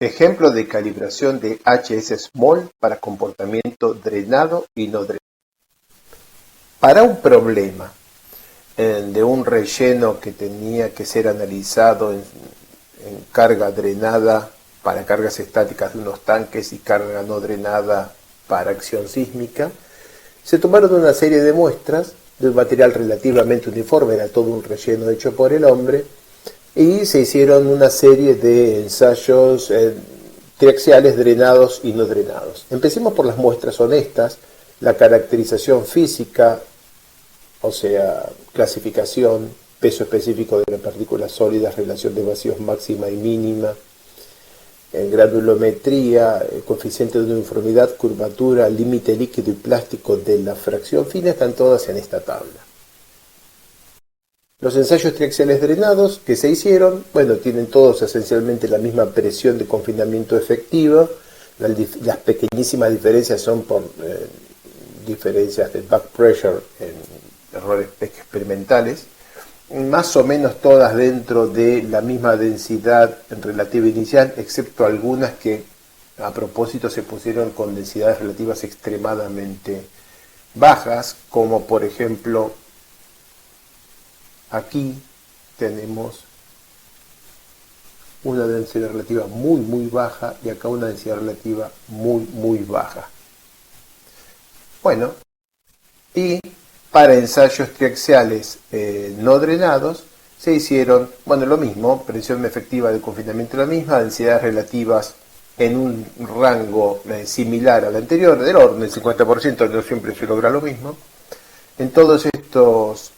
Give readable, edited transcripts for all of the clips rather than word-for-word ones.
Ejemplo de calibración de HS-Small para comportamiento drenado y no drenado. Para un problema de un relleno que tenía que ser analizado en carga drenada para cargas estáticas de unos tanques y carga no drenada para acción sísmica, se tomaron una serie de muestras de un material relativamente uniforme, era todo un relleno hecho por el hombre, y se hicieron una serie de ensayos triaxiales drenados y no drenados. Empecemos por las muestras honestas, la caracterización física, o sea, clasificación, peso específico de las partículas sólidas, relación de vacíos máxima y mínima, granulometría, coeficiente de uniformidad, curvatura, límite líquido y plástico de la fracción fina, están todas en esta tabla. Los ensayos triaxiales drenados que se hicieron, bueno, tienen todos esencialmente la misma presión de confinamiento efectiva. Las pequeñísimas diferencias son por diferencias de back pressure en errores experimentales, más o menos todas dentro de la misma densidad relativa inicial, excepto algunas que a propósito se pusieron con densidades relativas extremadamente bajas, como por ejemplo aquí tenemos una densidad relativa muy baja y acá una densidad relativa muy baja. Bueno, y para ensayos triaxiales no drenados se hicieron, bueno, lo mismo, presión efectiva de confinamiento la misma, densidades relativas en un rango similar al anterior, del orden del 50%, no siempre se logra lo mismo. En todos estos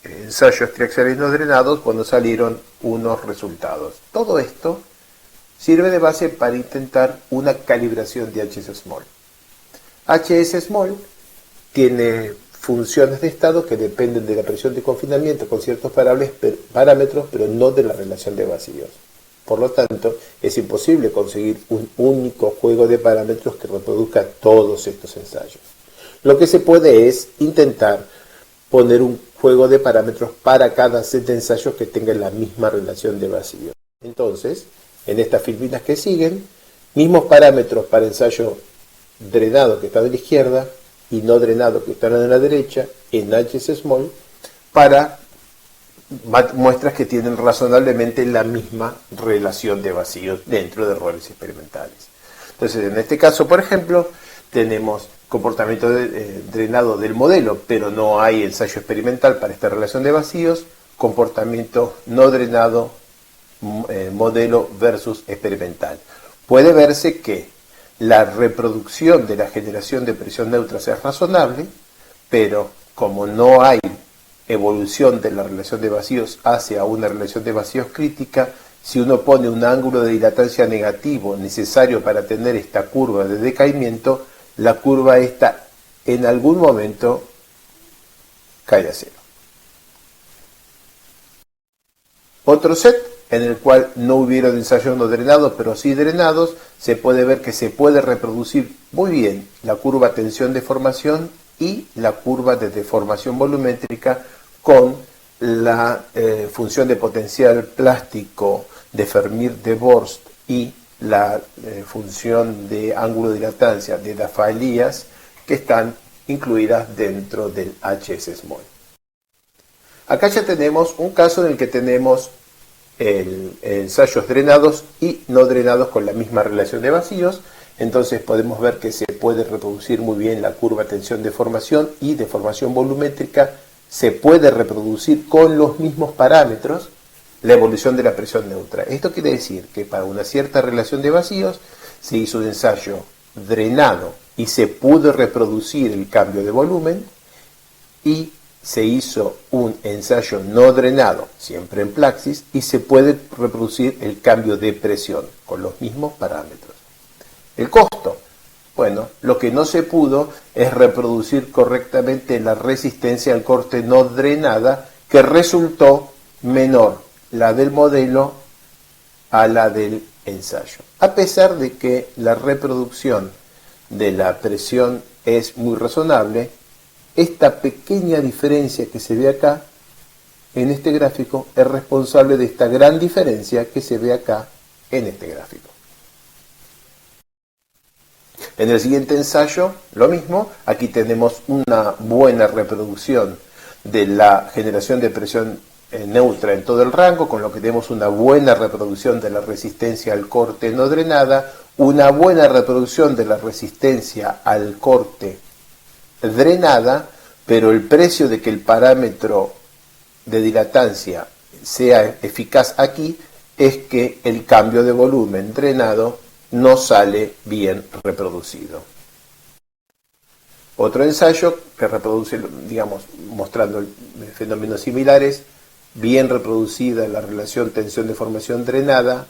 ensayos triaxiales no drenados, cuando salieron unos resultados. Todo esto sirve de base para intentar una calibración de HS-Small. HS-Small tiene funciones de estado que dependen de la presión de confinamiento con ciertos parámetros, pero no de la relación de vacíos. Por lo tanto, es imposible conseguir un único juego de parámetros que reproduzca todos estos ensayos. Lo que se puede es intentar poner un juego de parámetros para cada set de ensayos que tenga la misma relación de vacío. Entonces, en estas filipinas que siguen, mismos parámetros para ensayo drenado que está de la izquierda y no drenado que están a la derecha en HS-Small para muestras que tienen razonablemente la misma relación de vacíos dentro de errores experimentales. Entonces, en este caso, por ejemplo, tenemos comportamiento drenado del modelo, pero no hay ensayo experimental para esta relación de vacíos, comportamiento no drenado, modelo versus experimental. Puede verse que la reproducción de la generación de presión neutra es razonable, pero como no hay evolución de la relación de vacíos hacia una relación de vacíos crítica, si uno pone un ángulo de dilatancia negativo necesario para tener esta curva de decaimiento, la curva esta en algún momento cae a cero. Otro set en el cual no hubieron ensayos no drenados, pero sí drenados, se puede ver que se puede reproducir muy bien la curva tensión-deformación y la curva de deformación volumétrica con la función de potencial plástico de Fermi-Deborst y la función de ángulo de dilatancia de Dafai-Elias, que están incluidas dentro del HS-Small. Acá ya tenemos un caso en el que tenemos ensayos drenados y no drenados con la misma relación de vacíos. Entonces podemos ver que se puede reproducir muy bien la curva tensión-deformación y deformación volumétrica. Se puede reproducir con los mismos parámetros la evolución de la presión neutra. Esto quiere decir que para una cierta relación de vacíos se hizo un ensayo drenado y se pudo reproducir el cambio de volumen, y se hizo un ensayo no drenado, siempre en Plaxis, y se puede reproducir el cambio de presión con los mismos parámetros. El costo. Bueno, lo que no se pudo es reproducir correctamente la resistencia al corte no drenada, que resultó menor la del modelo a la del ensayo. A pesar de que la reproducción de la presión es muy razonable, esta pequeña diferencia que se ve acá en este gráfico es responsable de esta gran diferencia que se ve acá en este gráfico. En el siguiente ensayo, lo mismo, aquí tenemos una buena reproducción de la generación de presión neutra en todo el rango, con lo que tenemos una buena reproducción de la resistencia al corte no drenada, una buena reproducción de la resistencia al corte drenada, pero el precio de que el parámetro de dilatancia sea eficaz aquí es que el cambio de volumen drenado no sale bien reproducido. Otro ensayo que reproduce, digamos, mostrando fenómenos similares, bien reproducida la relación tensión-deformación drenada,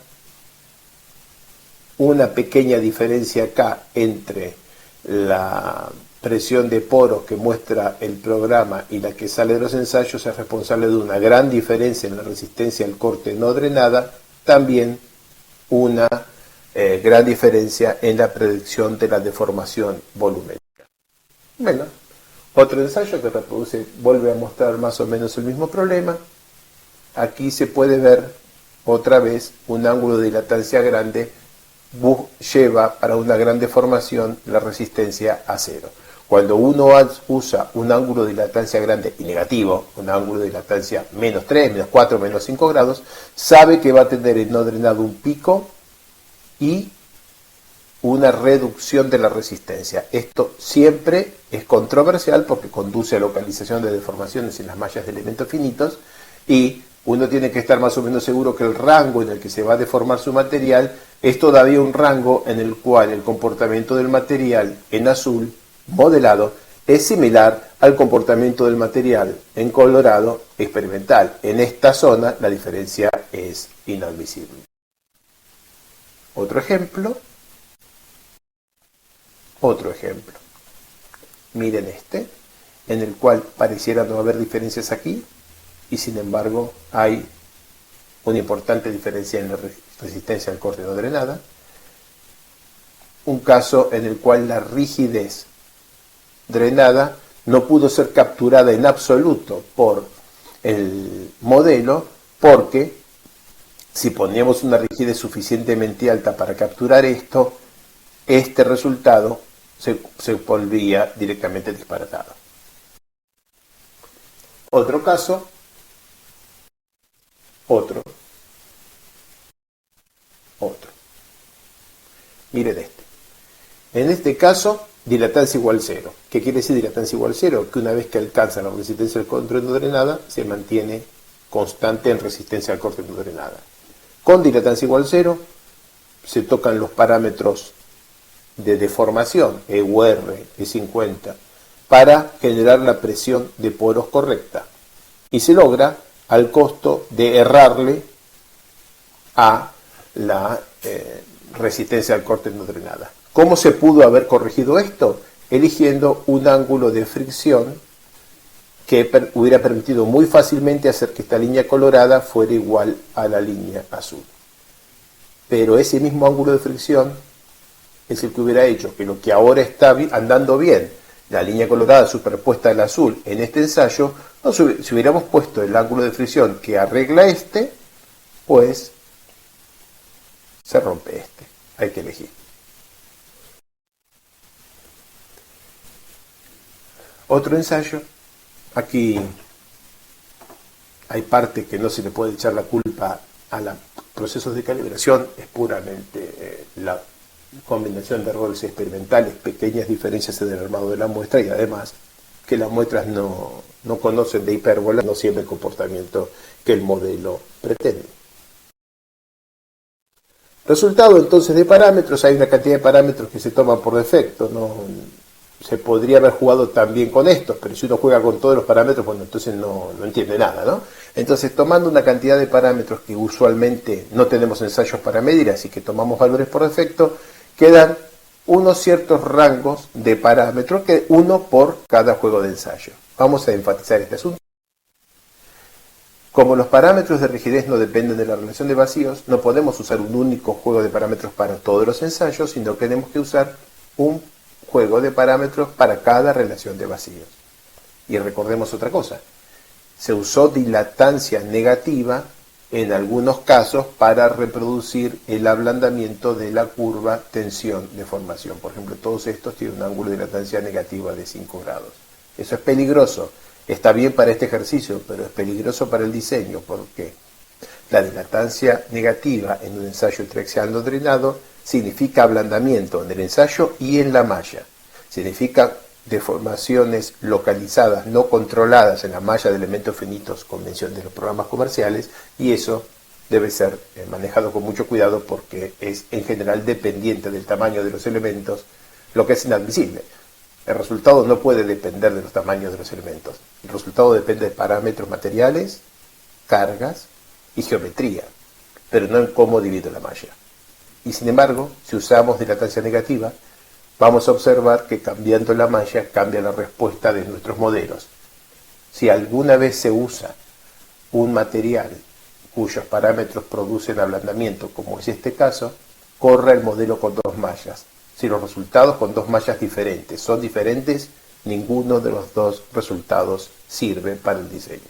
una pequeña diferencia acá entre la presión de poros que muestra el programa y la que sale de los ensayos es responsable de una gran diferencia en la resistencia al corte no drenada, también una gran diferencia en la predicción de la deformación volumétrica. Bueno, otro ensayo que reproduce, vuelve a mostrar más o menos el mismo problema. Aquí se puede ver otra vez un ángulo de dilatancia grande lleva para una gran deformación la resistencia a cero. Cuando uno usa un ángulo de dilatancia grande y negativo, un ángulo de dilatancia menos 3, menos 4, menos 5 grados, sabe que va a tener el no drenado un pico y una reducción de la resistencia. Esto siempre es controversial porque conduce a localización de deformaciones en las mallas de elementos finitos y uno tiene que estar más o menos seguro que el rango en el que se va a deformar su material es todavía un rango en el cual el comportamiento del material en azul modelado es similar al comportamiento del material en colorado experimental. En esta zona la diferencia es inadmisible. Otro ejemplo. Miren este, en el cual pareciera no haber diferencias aquí, y sin embargo hay una importante diferencia en la resistencia al corte no drenada. Un caso en el cual la rigidez drenada no pudo ser capturada en absoluto por el modelo, porque si poníamos una rigidez suficientemente alta para capturar esto, este resultado se volvía directamente disparatado. Otro caso, otro. Miren este. En este caso, dilatancia igual 0. ¿Qué quiere decir dilatancia igual 0? Que una vez que alcanza la resistencia al corte no drenada, se mantiene constante en resistencia al corte no drenada. Con dilatancia igual 0, se tocan los parámetros de deformación, EUR, E50, para generar la presión de poros correcta. Y se logra al costo de errarle a la resistencia al corte no drenada. ¿Cómo se pudo haber corregido esto? Eligiendo un ángulo de fricción que hubiera permitido muy fácilmente hacer que esta línea colorada fuera igual a la línea azul. Pero ese mismo ángulo de fricción es el que hubiera hecho que lo que ahora está andando bien, la línea colorada superpuesta al azul en este ensayo, si hubiéramos puesto el ángulo de fricción que arregla este, pues se rompe este. Hay que elegir. Otro ensayo. Aquí hay parte que no se le puede echar la culpa a los procesos de calibración, es puramente la combinación de errores experimentales, pequeñas diferencias en el armado de la muestra y además que las muestras no conocen de hipérbola, no siempre el comportamiento que el modelo pretende. Resultado entonces de parámetros, hay una cantidad de parámetros que se toman por defecto, se podría haber jugado también con estos, pero si uno juega con todos los parámetros, bueno, entonces no entiende nada, ¿no? Entonces, tomando una cantidad de parámetros que usualmente no tenemos ensayos para medir, así que tomamos valores por defecto, quedan unos ciertos rangos de parámetros, que uno por cada juego de ensayo. Vamos a enfatizar este asunto. Como los parámetros de rigidez no dependen de la relación de vacíos, no podemos usar un único juego de parámetros para todos los ensayos, sino que tenemos que usar un juego de parámetros para cada relación de vacíos. Y recordemos otra cosa, se usó dilatancia negativa en algunos casos para reproducir el ablandamiento de la curva tensión-deformación. Por ejemplo, todos estos tienen un ángulo de dilatancia negativa de 5 grados. Eso es peligroso. Está bien para este ejercicio, pero es peligroso para el diseño. ¿Por qué? La dilatancia negativa en un ensayo triaxial no drenado significa ablandamiento en el ensayo y en la malla. Significa deformaciones localizadas, no controladas en la malla de elementos finitos convención de los programas comerciales, y eso debe ser manejado con mucho cuidado porque es en general dependiente del tamaño de los elementos, lo que es inadmisible. El resultado no puede depender de los tamaños de los elementos. El resultado depende de parámetros materiales, cargas y geometría, pero no en cómo divido la malla. Y sin embargo, si usamos dilatancia negativa, vamos a observar que cambiando la malla cambia la respuesta de nuestros modelos. Si alguna vez se usa un material cuyos parámetros producen ablandamiento, como es este caso, corra el modelo con 2 mallas. Si los resultados con 2 mallas diferentes son diferentes, ninguno de los 2 resultados sirve para el diseño.